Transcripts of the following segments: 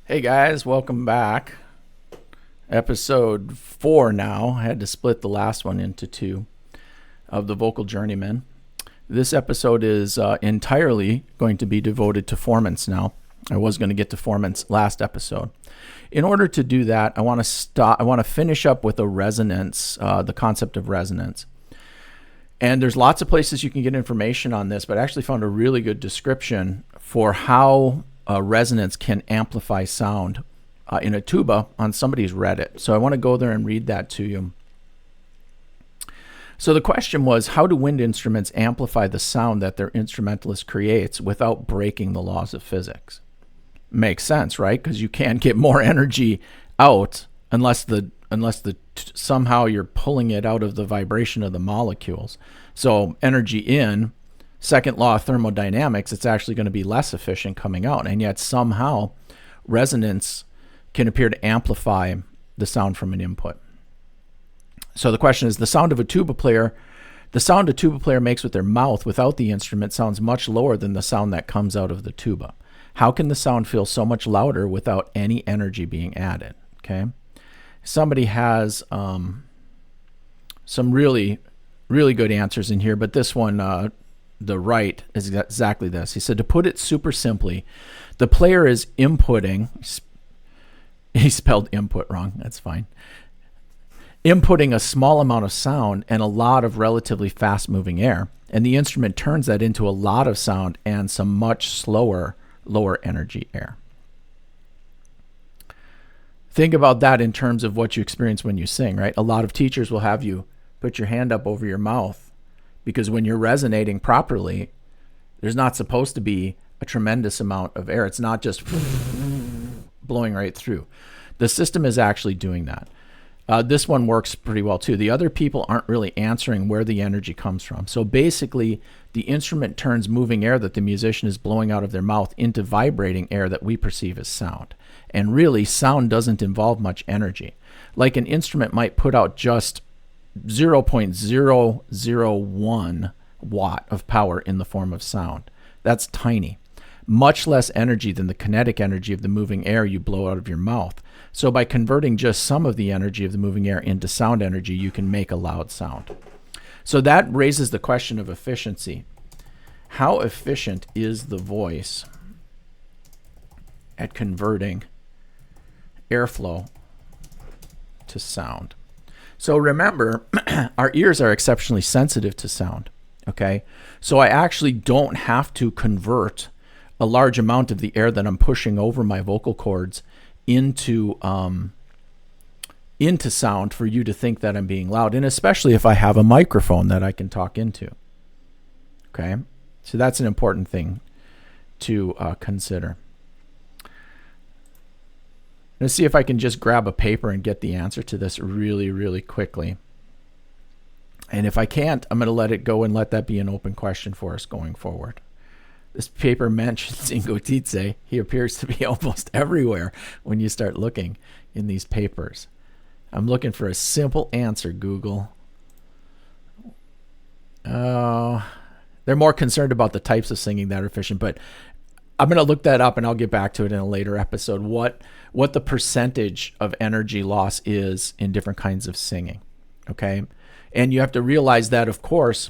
Hey guys, welcome back. Episode 4 now. I had to split the last one into two of the vocal Journeyman. This episode is entirely going to be devoted to formants now. I was going to get to formants last episode. In order to do that, I want to finish up with a resonance, the concept of resonance. And there's lots of places you can get information on this, but I actually found a really good description for how resonance can amplify sound in a tuba on somebody's Reddit. So I want to go there and read that to you. So the question was, how do wind instruments amplify the sound that their instrumentalist creates without breaking the laws of physics? Makes sense, right? Because you can't get more energy out unless somehow you're pulling it out of the vibration of the molecules. So energy in, second law of thermodynamics, it's actually going to be less efficient coming out. And yet somehow resonance can appear to amplify the sound from an input. So the question is, the sound a tuba player makes with their mouth without the instrument sounds much lower than the sound that comes out of the tuba. How can the sound feel so much louder without any energy being added? Okay. Somebody has some really, really good answers in here, but this one, the right, is exactly this. He said, to put it super simply, the player is inputting, he spelled input wrong, that's fine, inputting a small amount of sound and a lot of relatively fast moving air, and the instrument turns that into a lot of sound and some much slower, lower energy air. Think about that in terms of what you experience when you sing, right? A lot of teachers will have you put your hand up over your mouth because when you're resonating properly, there's not supposed to be a tremendous amount of air. It's not just blowing right through. The system is actually doing that. This one works pretty well too. The other people aren't really answering where the energy comes from. So basically, the instrument turns moving air that the musician is blowing out of their mouth into vibrating air that we perceive as sound. And really, sound doesn't involve much energy. Like an instrument might put out just 0.001 watt of power in the form of sound. That's tiny. Much less energy than the kinetic energy of the moving air you blow out of your mouth. So by converting just some of the energy of the moving air into sound energy, you can make a loud sound. So that raises the question of efficiency. How efficient is the voice at converting airflow to sound? So remember, our ears are exceptionally sensitive to sound, okay? So I actually don't have to convert a large amount of the air that I'm pushing over my vocal cords into sound for you to think that I'm being loud, and especially if I have a microphone that I can talk into, okay? So that's an important thing to consider. Let's see if I can just grab a paper and get the answer to this really, really quickly. And if I can't, I'm going to let it go and let that be an open question for us going forward. This paper mentions Ingo Tietze. He appears to be almost everywhere when you start looking in these papers. I'm looking for a simple answer, Google. They're more concerned about the types of singing that are efficient, but I'm going to look that up and I'll get back to it in a later episode. What the percentage of energy loss is in different kinds of singing, okay? And you have to realize that, of course,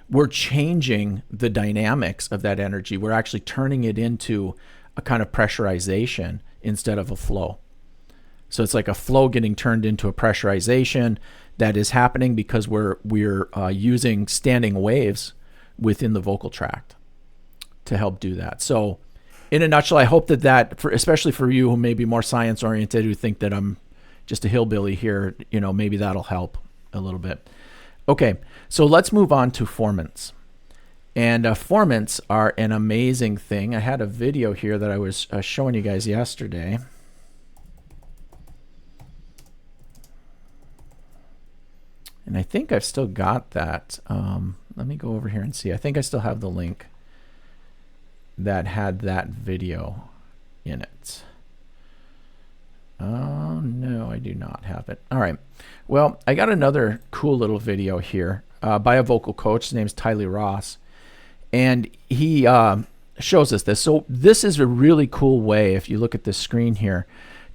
we're changing the dynamics of that energy. We're actually turning it into a kind of pressurization instead of a flow. So it's like a flow getting turned into a pressurization that is happening because we're using standing waves within the vocal tract to help do that. So in a nutshell, I hope that especially for you who may be more science oriented, who think that I'm just a hillbilly here, maybe that'll help a little bit. Okay, so let's move on to formants. And formants are an amazing thing. I had a video here that I was showing you guys yesterday. And I think I've still got that. Let me go over here and see. I think I still have the link that had that video in it. Oh, no, I do not have it. All right. Well, I got another cool little video here by a vocal coach. His name's Tyler Ross. And he shows us this. So this is a really cool way, if you look at this screen here,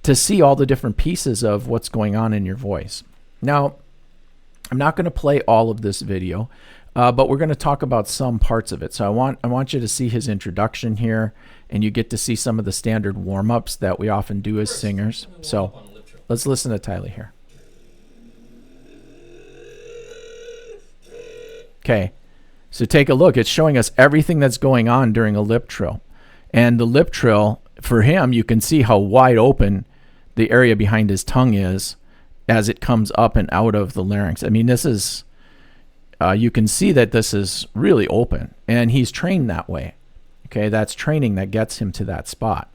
to see all the different pieces of what's going on in your voice. Now, I'm not going to play all of this video, but we're going to talk about some parts of it. So I want you to see his introduction here, and you get to see some of the standard warm-ups that we often do as singers. So let's listen to Tylee here. Okay, so take a look. It's showing us everything that's going on during a lip trill. And the lip trill, for him, you can see how wide open the area behind his tongue is as it comes up and out of the larynx. I mean, this is, you can see that this is really open, and he's trained that way. Okay, that's training that gets him to that spot.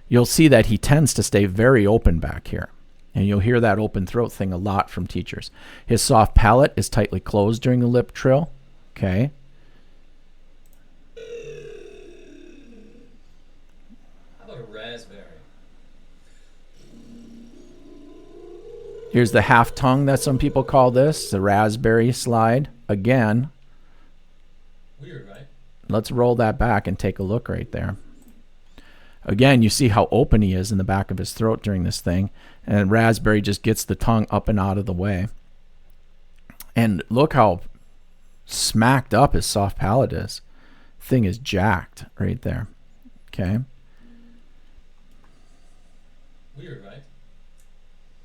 You'll see that he tends to stay very open back here. And you'll hear that open throat thing a lot from teachers. His soft palate is tightly closed during the lip trill. Okay. How about a raspberry? Here's the half tongue that some people call this, the raspberry slide. Again. Weird, right? Let's roll that back and take a look right there. Again, you see how open he is in the back of his throat during this thing. And raspberry just gets the tongue up and out of the way. And look how smacked up his soft palate is. Thing is jacked right there. Okay. Weird, right?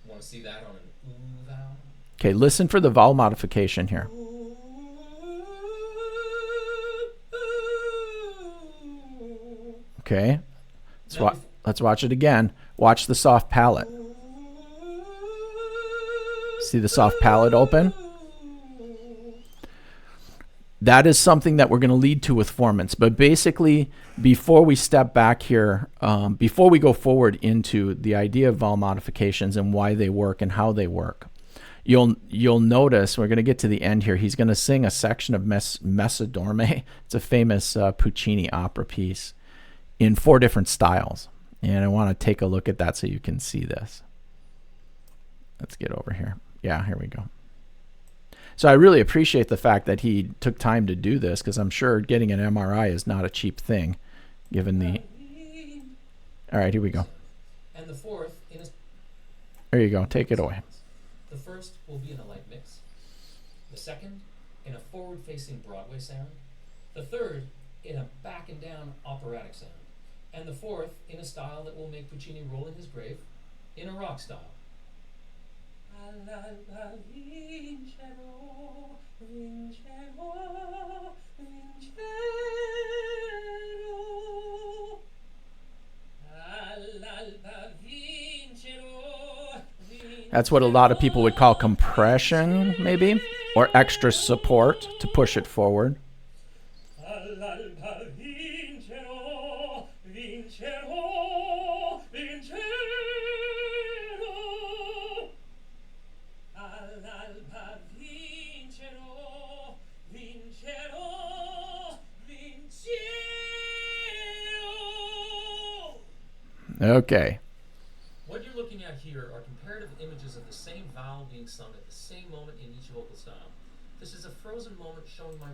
Want to see that on an ooh vowel? Okay, listen for the vowel modification here. Okay. Let's watch it again. Watch the soft palate. See the soft palate open? That is something that we're going to lead to with formants. But basically, before we step back here, before we go forward into the idea of vowel modifications and why they work and how they work, you'll notice, we're going to get to the end here, he's going to sing a section of Messa Dorme. It's a famous Puccini opera piece in 4 different styles. And I want to take a look at that so you can see this. Let's get over here. Yeah, here we go. So I really appreciate the fact that he took time to do this, because I'm sure getting an MRI is not a cheap thing, given the... All right, here we go. And the fourth in a... There you go. Take it away. The first will be in a light mix. The second in a forward-facing Broadway sound. The third in a back and down operatic sound. And the fourth in a style that will make Puccini roll in his grave, in a rock style. That's what a lot of people would call compression, maybe, or extra support to push it forward. Okay. What you're looking at here are comparative images of the same vowel being sung at the same moment in each vocal style. This is a frozen moment showing my...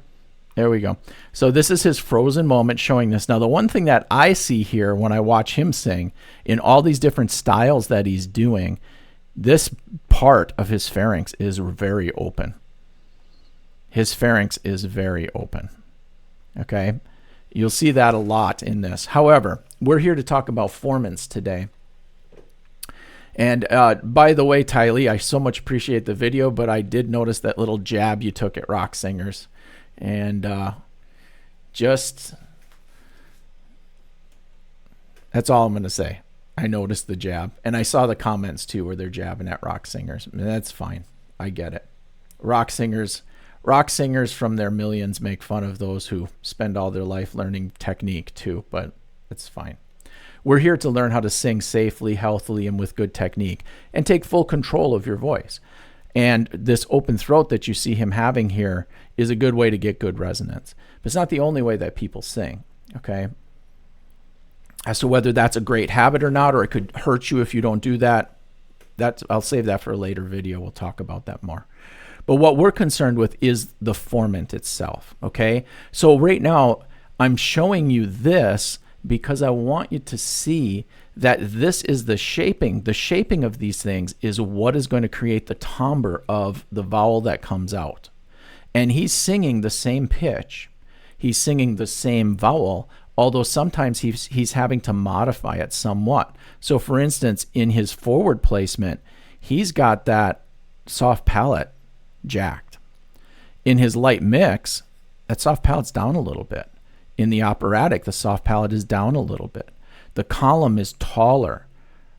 There we go. So this is his frozen moment showing this. Now, the one thing that I see here when I watch him sing, in all these different styles that he's doing, this part of his pharynx is very open. His pharynx is very open. Okay? You'll see that a lot in this. However, we're here to talk about formants today. And by the way, Tylee, I so much appreciate the video, but I did notice that little jab you took at rock singers. And just, that's all I'm going to say. I noticed the jab. And I saw the comments too where they're jabbing at rock singers. I mean, that's fine. I get it. Rock singers from their millions make fun of those who spend all their life learning technique too, but it's fine. We're here to learn how to sing safely, healthily, and with good technique, and take full control of your voice. And this open throat that you see him having here is a good way to get good resonance. But it's not the only way that people sing, okay? As to whether that's a great habit or not, or it could hurt you if you don't do that, I'll save that for a later video. We'll talk about that more. But what we're concerned with is the formant itself, okay? So right now, I'm showing you this because I want you to see that this is the shaping. The shaping of these things is what is going to create the timbre of the vowel that comes out. And he's singing the same pitch. He's singing the same vowel, although sometimes he's having to modify it somewhat. So for instance, in his forward placement, he's got that soft palate jacked. In his light mix, that soft palate's down a little bit. In the operatic, the soft palate is down a little bit. The column is taller,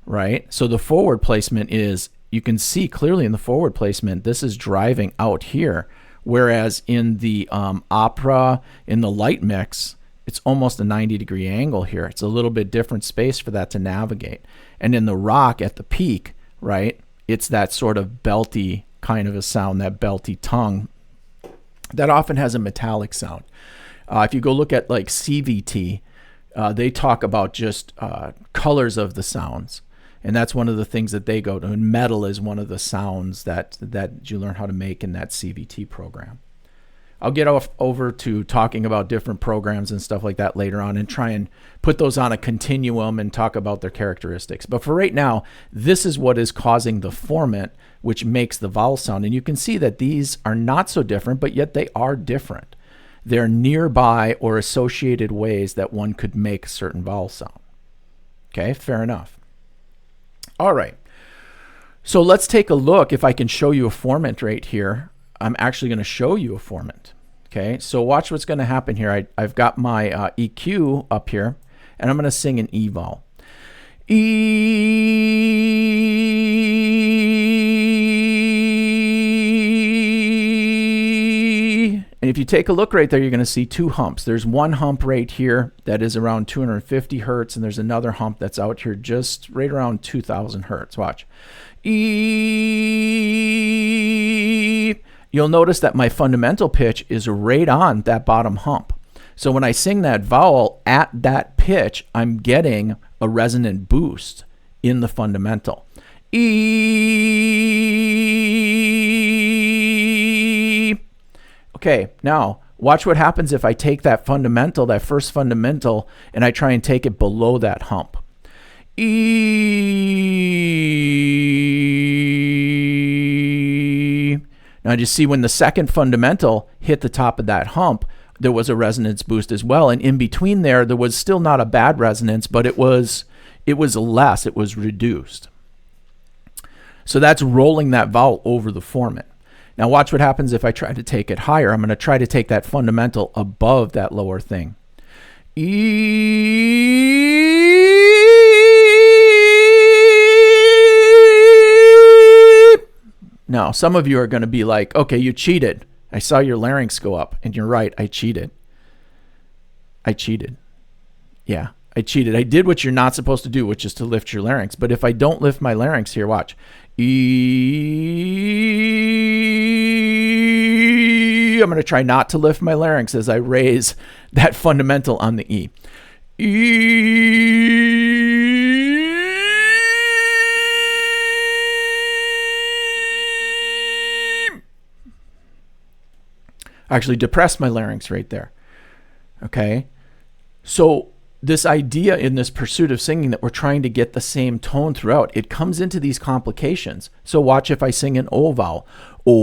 right? So the forward placement is, you can see clearly in the forward placement, this is driving out here. Whereas in the opera, in the light mix, it's almost a 90-degree angle here. It's a little bit different space for that to navigate. And in the rock at the peak, right, it's that sort of belty kind of a sound, that belty tongue that often has a metallic sound. If you go look at like CVT, they talk about just colors of the sounds. And that's one of the things that they go to. And metal is one of the sounds that you learn how to make in that CVT program. I'll get over to talking about different programs and stuff like that later on and try and put those on a continuum and talk about their characteristics. But for right now, this is what is causing the formant, which makes the vowel sound. And you can see that these are not so different, but yet they are different. They're nearby or associated ways that one could make a certain vowel sound. Okay, fair enough. All right. So let's take a look. If I can show you a formant right here, I'm actually going to show you a formant. Okay, so watch what's going to happen here. I've got my EQ up here, and I'm going to sing an E vowel. E. And if you take a look right there, you're going to see two humps. There's one hump right here that is around 250 hertz, and there's another hump that's out here just right around 2000 hertz. Watch. E. You'll notice that my fundamental pitch is right on that bottom hump. So when I sing that vowel at that pitch, I'm getting a resonant boost in the fundamental. E. Okay, now watch what happens if I take that fundamental, that first fundamental, and I try and take it below that hump. E. Now just see when the second fundamental hit the top of that hump, there was a resonance boost as well. And in between there was still not a bad resonance, but it was less, it was reduced. So that's rolling that vowel over the formant. Now watch what happens if I try to take it higher. I'm going to try to take that fundamental above that lower thing. Now, some of you are going to be like, okay, you cheated. I saw your larynx go up. And you're right, I cheated. I cheated. Yeah, I cheated. I did what you're not supposed to do, which is to lift your larynx. But if I don't lift my larynx here, watch. E. I'm going to try not to lift my larynx as I raise that fundamental on the E. E. Actually depress my larynx right there. Okay? So this idea in this pursuit of singing that we're trying to get the same tone throughout, it comes into these complications. So watch if I sing an O vowel. O.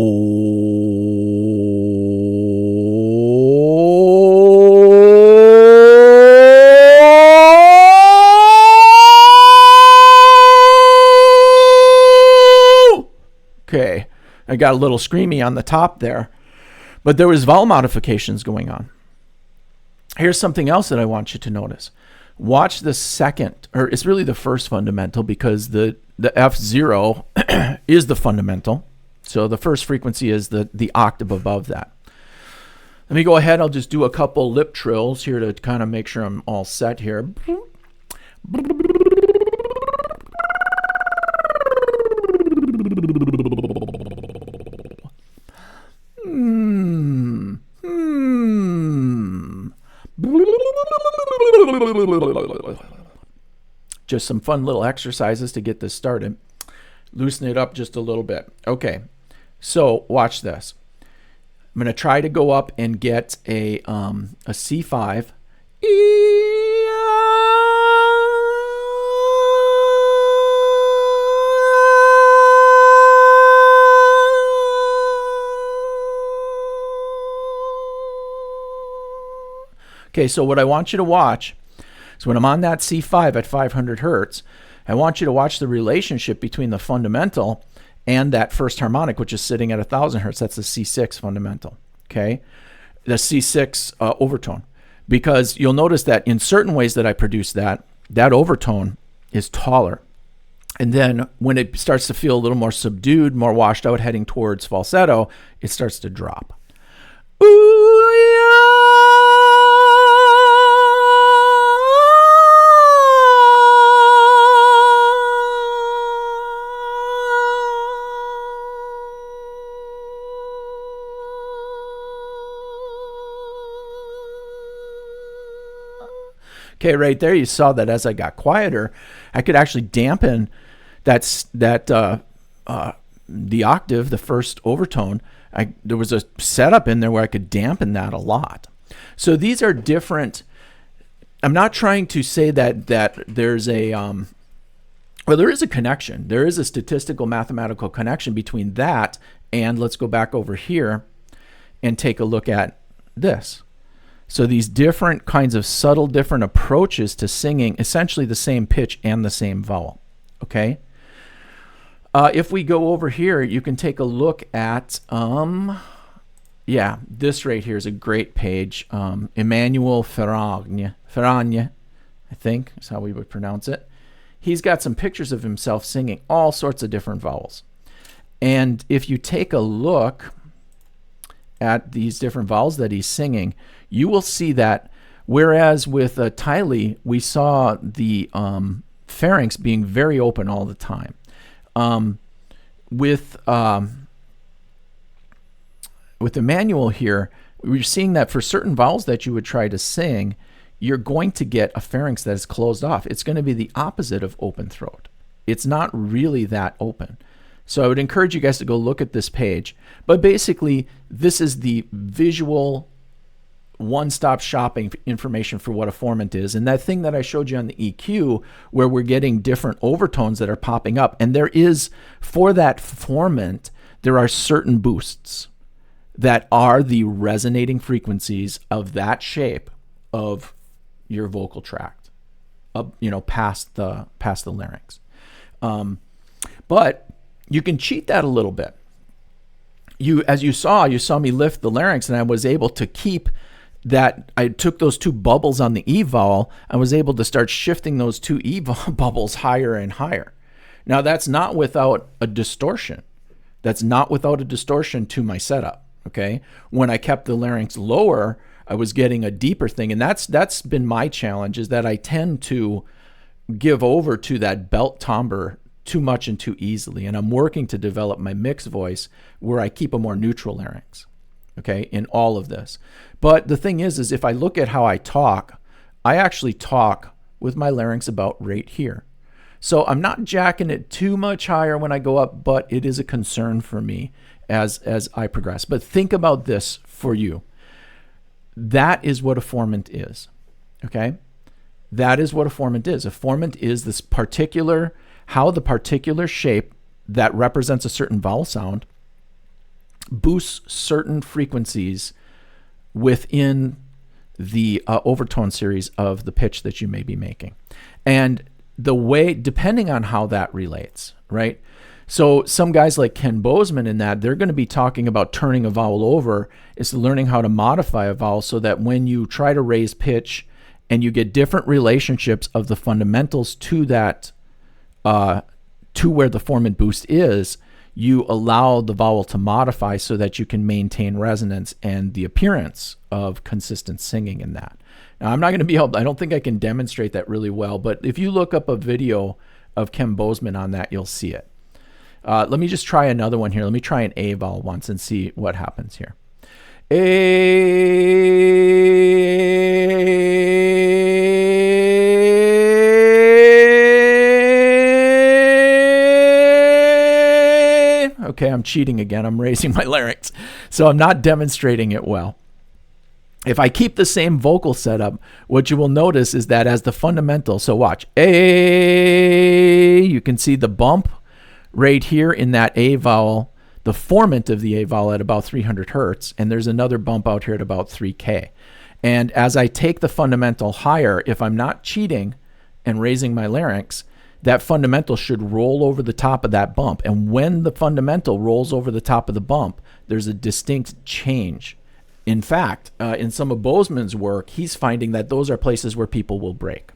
Okay, I got a little screamy on the top there. But there was vowel modifications going on. Here's something else that I want you to notice. Watch the second, or it's really the first fundamental, because the F0 is the fundamental. So the first frequency is the octave above that. Let me go ahead. I'll just do a couple lip trills here to kind of make sure I'm all set here. Just some fun little exercises to get this started. Loosen it up just a little bit. Okay, so watch this. I'm going to try to go up and get a C5, Okay, so what I want you to watch is when I'm on that C5 at 500 hertz, I want you to watch the relationship between the fundamental and that first harmonic, which is sitting at 1000 hertz. That's the C6 fundamental, okay? The C6 overtone. Because you'll notice that in certain ways that I produce that overtone is taller. And then when it starts to feel a little more subdued, more washed out, heading towards falsetto, it starts to drop. Okay, right there you saw that as I got quieter, I could actually dampen the octave, the first overtone. There was a setup in there where I could dampen that a lot. So these are different. I'm not trying to say that there's a well, there is a connection. There is a statistical mathematical connection between that and, let's go back over here and take a look at this. So these different kinds of subtle different approaches to singing essentially the same pitch and the same vowel. Okay. If we go over here, you can take a look at, this right here is a great page. Emmanuel Ferragne, I think is how we would pronounce it. He's got some pictures of himself singing all sorts of different vowels. And if you take a look at these different vowels that he's singing, you will see that whereas with Tiley, we saw the pharynx being very open all the time. With Emmanuel here, we're seeing that for certain vowels that you would try to sing, you're going to get a pharynx that is closed off. It's going to be the opposite of open throat. It's not really that open. So I would encourage you guys to go look at this page. But basically, this is the visual one-stop shopping information for what a formant is. And that thing that I showed you on the EQ, where we're getting different overtones that are popping up. And there is, for that formant, there are certain boosts that are the resonating frequencies of that shape of your vocal tract, past the larynx. But you can cheat that a little bit. As you saw me lift the larynx, and I was able to keep that. I took those two bubbles on the E vowel. I was able to start shifting those two E bubbles higher and higher. Now that's not without a distortion. That's not without a distortion to my setup. Okay, when I kept the larynx lower, I was getting a deeper thing, and that's been my challenge, is that I tend to give over to that belt timbre too much and too easily, and I'm working to develop my mixed voice where I keep a more neutral larynx, okay, in all of this. But the thing is if I look at how I talk, I actually talk with my larynx about right here. So I'm not jacking it too much higher when I go up, but it is a concern for me as I progress. But think about this for you. That is what a formant is, okay? That is what a formant is. A formant is this particular, how the particular shape that represents a certain vowel sound boosts certain frequencies within the overtone series of the pitch that you may be making. And the way, depending on how that relates, right? So some guys like Ken Bozeman in that, they're going to be talking about turning a vowel over, is learning how to modify a vowel so that when you try to raise pitch and you get different relationships of the fundamentals to that, to where the formant boost is, you allow the vowel to modify so that you can maintain resonance and the appearance of consistent singing in that. Now, I'm not going to be able, I don't think I can demonstrate that really well, but if you look up a video of Ken Bozeman on that, you'll see it. Let me just try another one here. Let me try an A vowel once and see what happens here. Okay, I'm cheating again. I'm raising my larynx. So I'm not demonstrating it well. If I keep the same vocal setup, what you will notice is that as the fundamental, so watch, A, you can see the bump right here in that A vowel, the formant of the A vowel at about 300 hertz, and there's another bump out here at about 3K. And as I take the fundamental higher, if I'm not cheating and raising my larynx, that fundamental should roll over the top of that bump. And when the fundamental rolls over the top of the bump, there's a distinct change. In fact, in some of Bozeman's work, he's finding that those are places where people will break.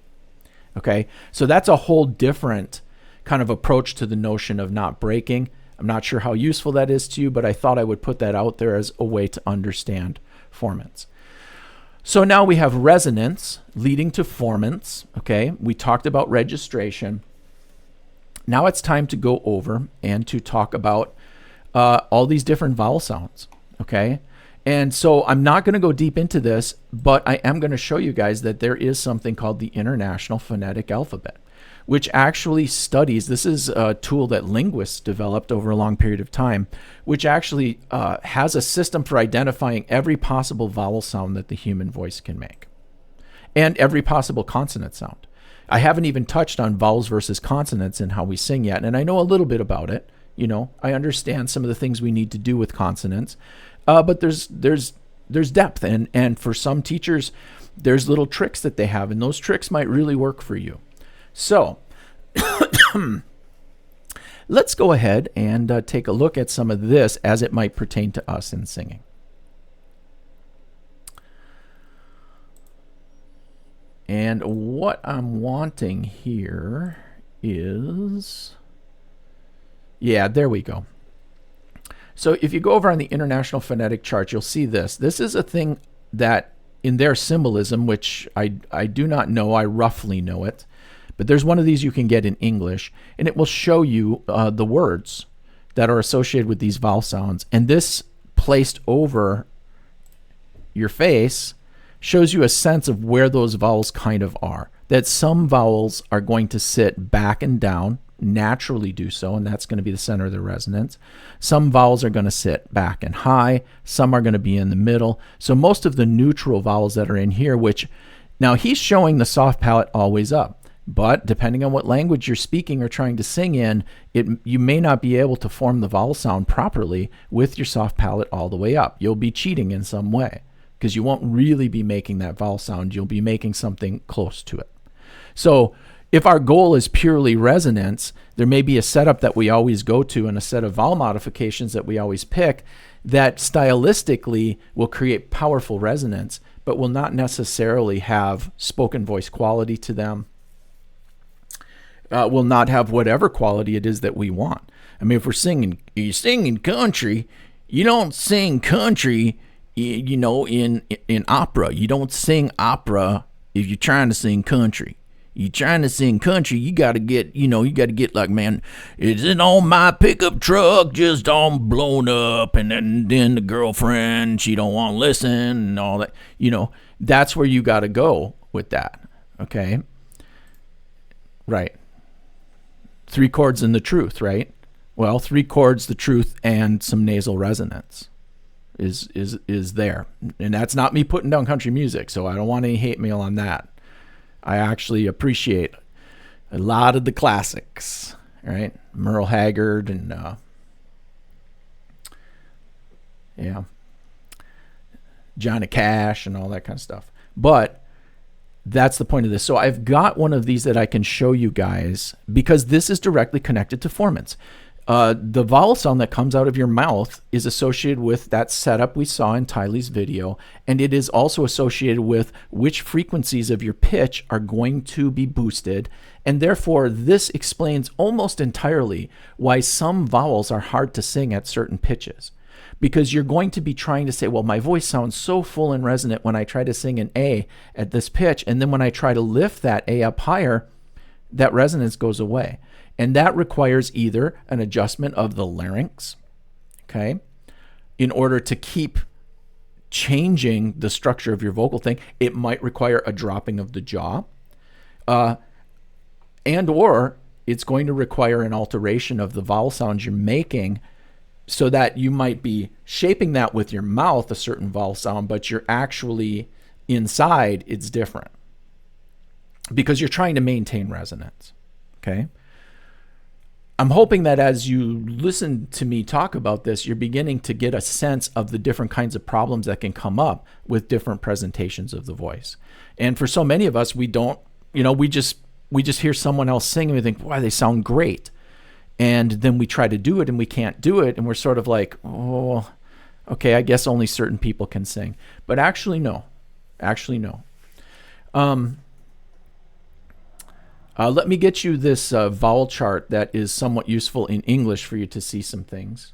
Okay, so that's a whole different kind of approach to the notion of not breaking. I'm not sure how useful that is to you, but I thought I would put that out there as a way to understand formants. So now we have resonance leading to formants. Okay, we talked about registration. Now it's time to go over and to talk about all these different vowel sounds. Okay. And so I'm not going to go deep into this, but I am going to show you guys that there is something called the International Phonetic Alphabet, which actually studies, this is a tool that linguists developed over a long period of time, which actually has a system for identifying every possible vowel sound that the human voice can make and every possible consonant sound. I haven't even touched on vowels versus consonants and how we sing yet, and I know a little bit about it. You know, I understand some of the things we need to do with consonants. But there's depth, and for some teachers, there's little tricks that they have, and those tricks might really work for you. So let's go ahead and take a look at some of this as it might pertain to us in singing. And what I'm wanting here is, yeah, there we go. So if you go over on the International Phonetic Chart, you'll see this. This is a thing that in their symbolism, which I do not know, I roughly know it, but there's one of these you can get in English, and it will show you the words that are associated with these vowel sounds. And this placed over your face shows you a sense of where those vowels kind of are. That some vowels are going to sit back and down, naturally do so, and that's going to be the center of the resonance. Some vowels are going to sit back and high, some are going to be in the middle. So most of the neutral vowels that are in here, which now he's showing the soft palate always up, but depending on what language you're speaking or trying to sing in, you may not be able to form the vowel sound properly with your soft palate all the way up. You'll be cheating in some way because you won't really be making that vowel sound. You'll be making something close to it. So if our goal is purely resonance, there may be a setup that we always go to and a set of vowel modifications that we always pick that stylistically will create powerful resonance, but will not necessarily have spoken voice quality to them, will not have whatever quality it is that we want. I mean, if you're singing country, you don't sing country, you know, in opera. You don't sing opera if you're trying to sing country. You trying to sing country, you got to get like, man, is it on my pickup truck just all blown up, and then the girlfriend, she don't want to listen and all that. You know, that's where you got to go with that, okay? Right. 3 chords and the truth, right? Well, 3 chords, the truth, and some nasal resonance is there. And that's not me putting down country music, so I don't want any hate mail on that. I actually appreciate a lot of the classics, right? Merle Haggard and Johnny Cash and all that kind of stuff. But that's the point of this. So I've got one of these that I can show you guys because this is directly connected to formants. The vowel sound that comes out of your mouth is associated with that setup we saw in Tylee's video, and it is also associated with which frequencies of your pitch are going to be boosted, and therefore this explains almost entirely why some vowels are hard to sing at certain pitches. Because you're going to be trying to say, well, my voice sounds so full and resonant when I try to sing an A at this pitch, and then when I try to lift that A up higher, that resonance goes away. And that requires either an adjustment of the larynx, okay, in order to keep changing the structure of your vocal thing. It might require a dropping of the jaw, and or it's going to require an alteration of the vowel sounds you're making so that you might be shaping that with your mouth, a certain vowel sound, but you're actually inside, it's different because you're trying to maintain resonance. Okay. I'm hoping that as you listen to me talk about this, you're beginning to get a sense of the different kinds of problems that can come up with different presentations of the voice. And for so many of us, we don't, we just hear someone else sing and we think, wow, they sound great. And then we try to do it and we can't do it. And we're sort of like, oh, okay, I guess only certain people can sing. But actually, no. Let me get you this vowel chart that is somewhat useful in English for you to see some things,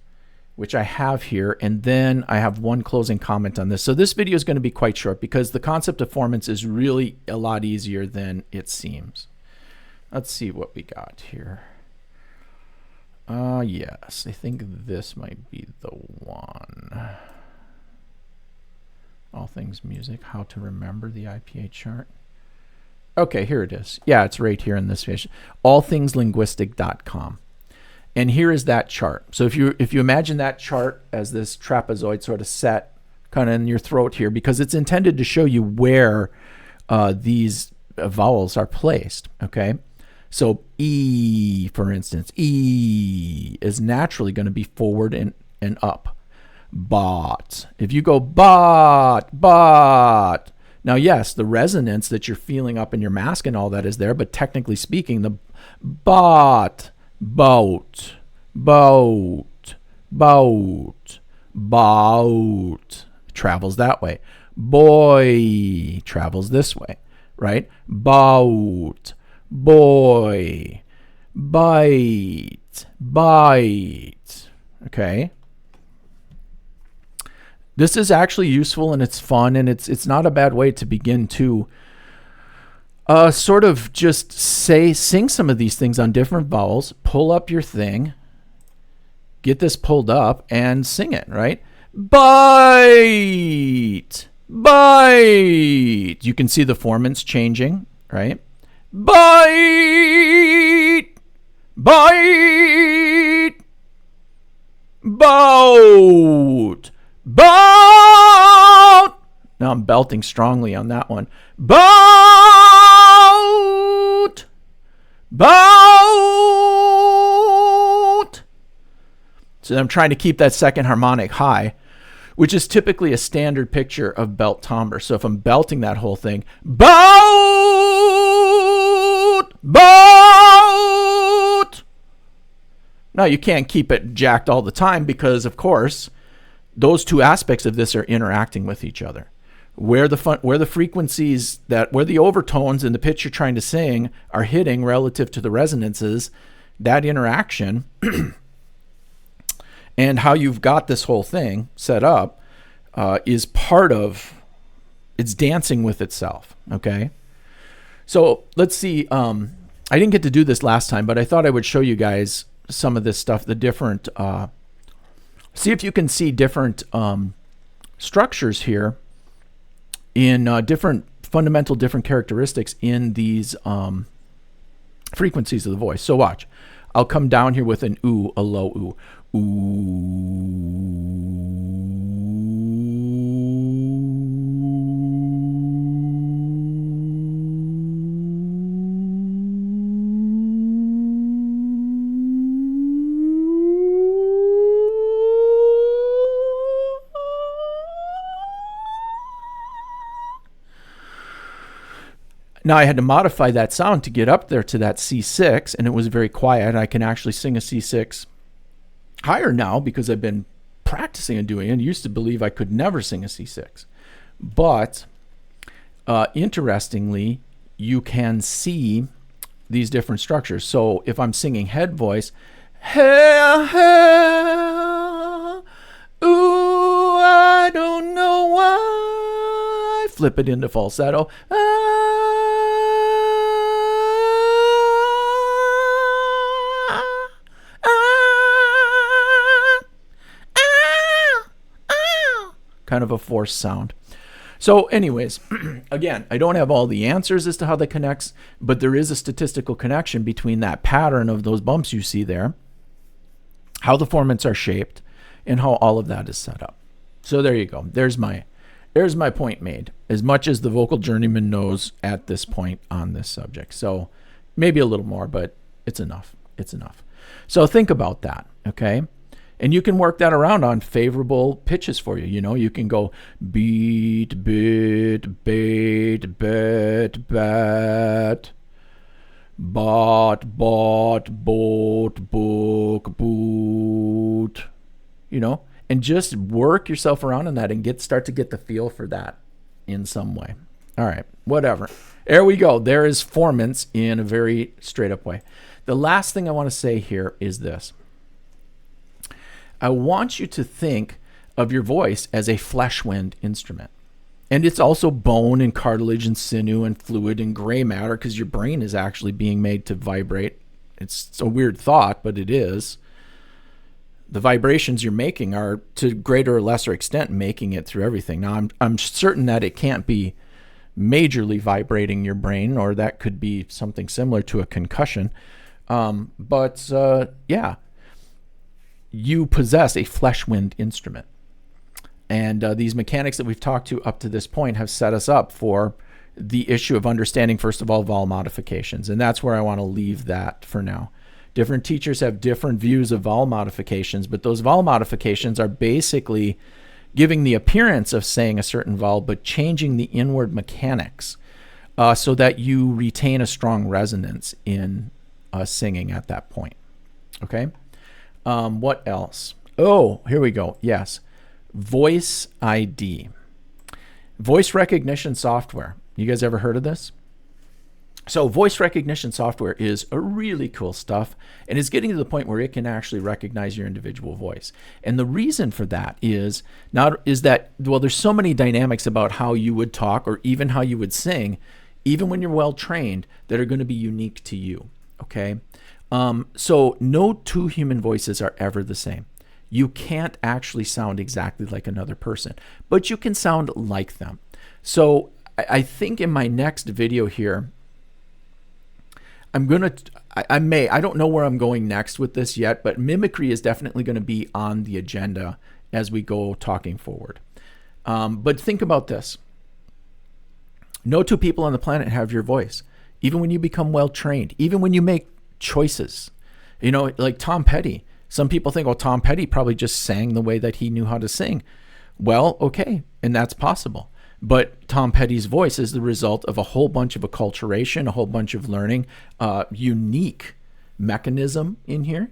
which I have here. And then I have one closing comment on this. So this video is going to be quite short because the concept of formants is really a lot easier than it seems. Let's see what we got here. Yes, I think this might be the one. All things music, how to remember the IPA chart. Okay, here it is. Yeah, it's right here in this page. allthingslinguistic.com. And here is that chart. So if you imagine that chart as this trapezoid sort of set kind of in your throat here, because it's intended to show you where these vowels are placed, okay? So E, for instance, E is naturally going to be forward and up. But if you go but, now yes, the resonance that you're feeling up in your mask and all that is there, but technically speaking, the but, boat, travels that way. Boy travels this way, right? Boat, boy, bite, okay? This is actually useful and it's fun and it's not a bad way to begin to sort of just sing some of these things on different vowels, pull up your thing, get this pulled up and sing it, right? Bite, bite. You can see the formants changing, right? Bite, bite, boat, boat. Now I'm belting strongly on that one. Boat, boat. So I'm trying to keep that second harmonic high, which is typically a standard picture of belt timbre. So if I'm belting that whole thing, boat, boat. Now you can't keep it jacked all the time because, of course, those two aspects of this are interacting with each other. Where the frequencies where the overtones and the pitch you're trying to sing are hitting relative to the resonances, that interaction and how you've got this whole thing set up is part of, it's dancing with itself, okay? So let's see, I didn't get to do this last time, but I thought I would show you guys some of this stuff, the different, see if you can see different structures here in different fundamental different characteristics in these frequencies of the voice. So watch. I'll come down here with an ooh, a low ooh. Now I had to modify that sound to get up there to that C6, and it was very quiet. I can actually sing a C6 higher now because I've been practicing and doing it. I used to believe I could never sing a C6. But interestingly, you can see these different structures. So if I'm singing head voice, ooh, I don't know why, flip it into falsetto, kind of a forced sound. So anyways, again, I don't have all the answers as to how that connects, but there is a statistical connection between that pattern of those bumps you see there, how the formants are shaped, and how all of that is set up. So there you go. There's my point made, as much as the vocal journeyman knows at this point on this subject. So maybe a little more, but it's enough. It's enough. So think about that, okay? And you can work that around on favorable pitches for you. You know, you can go beat, bit, bait, bet, bat, bought, boat, book, boot, you know, and just work yourself around in that and start to get the feel for that in some way. All right, whatever. There we go. There is formants in a very straight up way. The last thing I want to say here is this. I want you to think of your voice as a flesh wind instrument. And it's also bone and cartilage and sinew and fluid and gray matter, because your brain is actually being made to vibrate. It's a weird thought, but it is. The vibrations you're making are, to greater or lesser extent, making it through everything. Now, I'm certain that it can't be majorly vibrating your brain, or that could be something similar to a concussion. Yeah. You possess a flesh wind instrument. And these mechanics that we've talked to up to this point have set us up for the issue of understanding, first of all, vowel modifications. And that's where I want to leave that for now. Different teachers have different views of vowel modifications, but those vowel modifications are basically giving the appearance of saying a certain vowel, but changing the inward mechanics so that you retain a strong resonance in singing at that point. Okay? What else? Oh, here we go. Yes. Voice ID. Voice recognition software. You guys ever heard of this? So voice recognition software is a really cool stuff, and it's getting to the point where it can actually recognize your individual voice. And the reason for that is that there's so many dynamics about how you would talk or even how you would sing, even when you're well trained, that are going to be unique to you. Okay? So no two human voices are ever the same. You can't actually sound exactly like another person, but you can sound like them. So I think in my next video here, I don't know where I'm going next with this yet, but mimicry is definitely going to be on the agenda as we go talking forward. But think about this. No two people on the planet have your voice, even when you become well trained, even when you make choices. You know, like Tom Petty. Some people think, well, Tom Petty probably just sang the way that he knew how to sing. Well, okay, and that's possible. But Tom Petty's voice is the result of a whole bunch of acculturation, a whole bunch of learning, unique mechanism in here.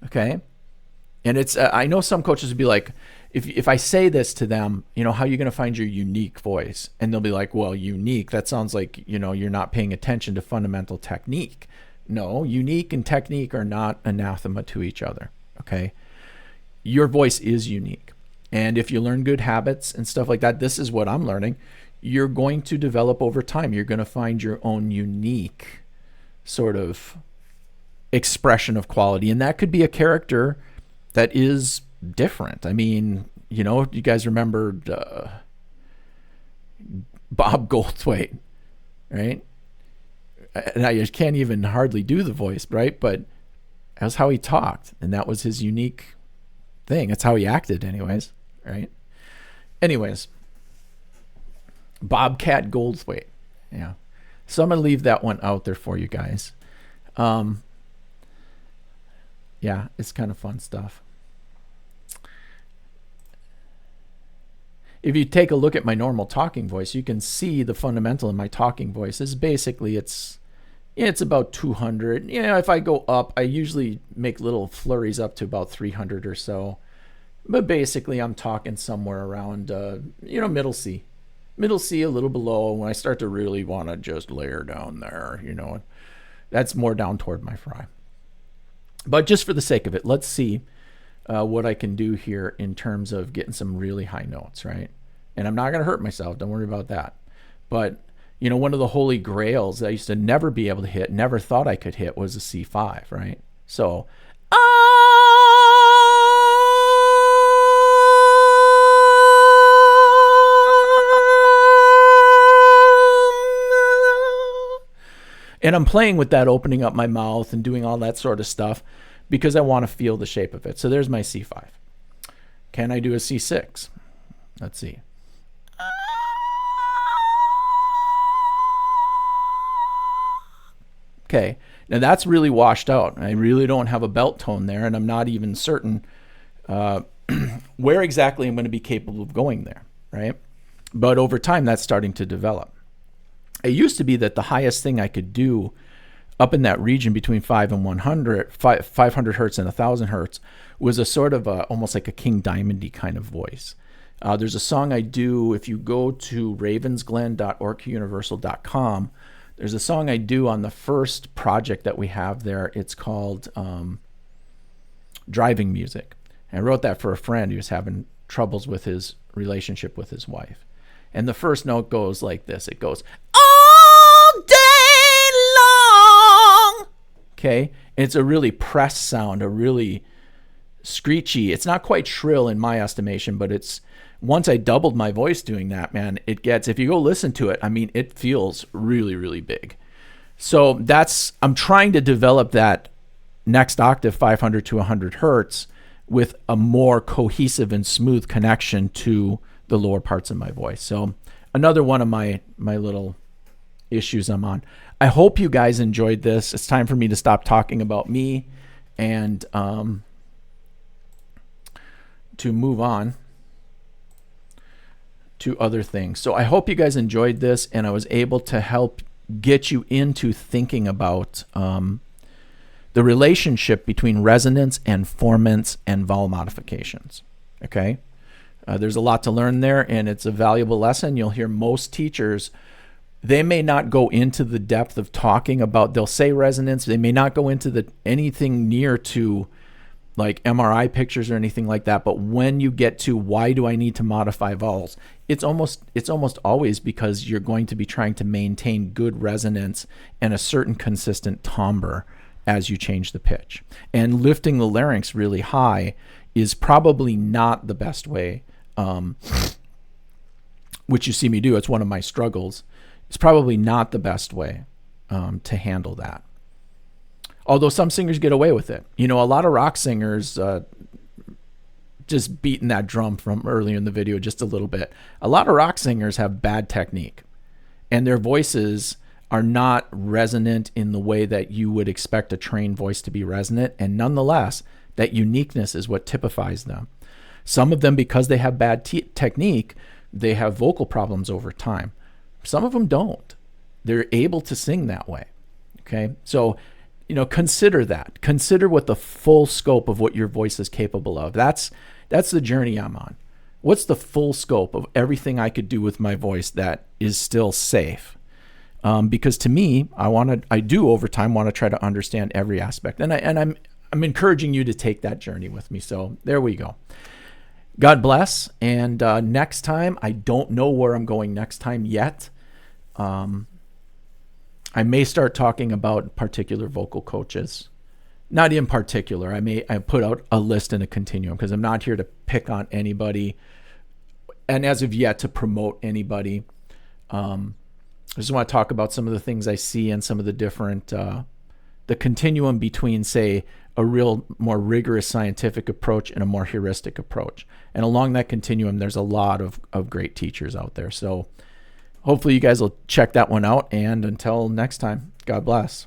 Okay? And it's, I know some coaches would be like, if I say this to them, you know, how are you going to find your unique voice? And they'll be like, well, unique, that sounds like, you know, you're not paying attention to fundamental technique. No, unique and technique are not anathema to each other, okay? Your voice is unique. And if you learn good habits and stuff like that, this is what I'm learning, you're going to develop over time. You're going to find your own unique sort of expression of quality. And that could be a character that is different. I mean, you know, you guys remember Bob Goldthwait, right? And I just can't even hardly do the voice, right? But that's how he talked, and that was his unique thing. That's how he acted anyways, right? Anyways, Bobcat Goldthwait. Yeah. So I'm going to leave that one out there for you guys. Yeah, it's kind of fun stuff. If you take a look at my normal talking voice, you can see the fundamental in my talking voice is basically it's about 200. You know, if I go up, I usually make little flurries up to about 300 or so. But basically, I'm talking somewhere around, middle C. Middle C, a little below. When I start to really want to just layer down there, you know, that's more down toward my fry. But just for the sake of it, let's see what I can do here in terms of getting some really high notes, right? And I'm not going to hurt myself. Don't worry about that. But, you know, one of the holy grails that I used to never be able to hit, never thought I could hit, was a C5, right? So, and I'm playing with that, opening up my mouth and doing all that sort of stuff because I want to feel the shape of it. So there's my C5. Can I do a C6? Let's see. Okay, now that's really washed out. I really don't have a belt tone there, and I'm not even certain where exactly I'm going to be capable of going there, right? But over time, that's starting to develop. It used to be that the highest thing I could do up in that region between 5 and 100, 500 hertz and 1,000 hertz was a sort of almost like a King Diamondy kind of voice. There's a song I do, if you go to ravensglen.orcuniversal.com, there's a song I do on the first project that we have there. It's called Driving Music. And I wrote that for a friend who was having troubles with his relationship with his wife. And the first note goes like this. It goes, all day long. Okay? And it's a really pressed sound, a really screechy. It's not quite shrill in my estimation, but it's, once I doubled my voice doing that, man, it gets, if you go listen to it, I mean, it feels really, really big. So I'm trying to develop that next octave, 500 to 100 hertz, with a more cohesive and smooth connection to the lower parts of my voice. So another one of my little issues I'm on. I hope you guys enjoyed this. It's time for me to stop talking about me and to move on to other things. So I hope you guys enjoyed this, and I was able to help get you into thinking about the relationship between resonance and formants and vowel modifications. Okay? There's a lot to learn there, and it's a valuable lesson. You'll hear most teachers, they may not go into the depth of talking about, they'll say resonance, they may not go into anything near to like MRI pictures or anything like that, but when you get to why do I need to modify vowels, it's almost always because you're going to be trying to maintain good resonance and a certain consistent timbre as you change the pitch. And lifting the larynx really high is probably not the best way, which you see me do. It's one of my struggles. It's probably not the best way to handle that. Although some singers get away with it. You know, a lot of rock singers, just beating that drum from earlier in the video just a little bit, a lot of rock singers have bad technique, and their voices are not resonant in the way that you would expect a trained voice to be resonant, and nonetheless, that uniqueness is what typifies them. Some of them, because they have bad technique, they have vocal problems over time. Some of them don't. They're able to sing that way. Okay? So, you know, consider that. Consider what the full scope of what your voice is capable of. That's the journey I'm on. What's the full scope of everything I could do with my voice that is still safe? Because to me, I do over time want to try to understand every aspect, and I'm encouraging you to take that journey with me. So there we go. God bless. And next time, I don't know where I'm going next time yet. I may start talking about particular vocal coaches. Not in particular. I put out a list and a continuum because I'm not here to pick on anybody, and as of yet to promote anybody. I just want to talk about some of the things I see and some of the different, the continuum between, say, a real more rigorous scientific approach and a more heuristic approach. And along that continuum, there's a lot of great teachers out there. So hopefully you guys will check that one out. And until next time, God bless.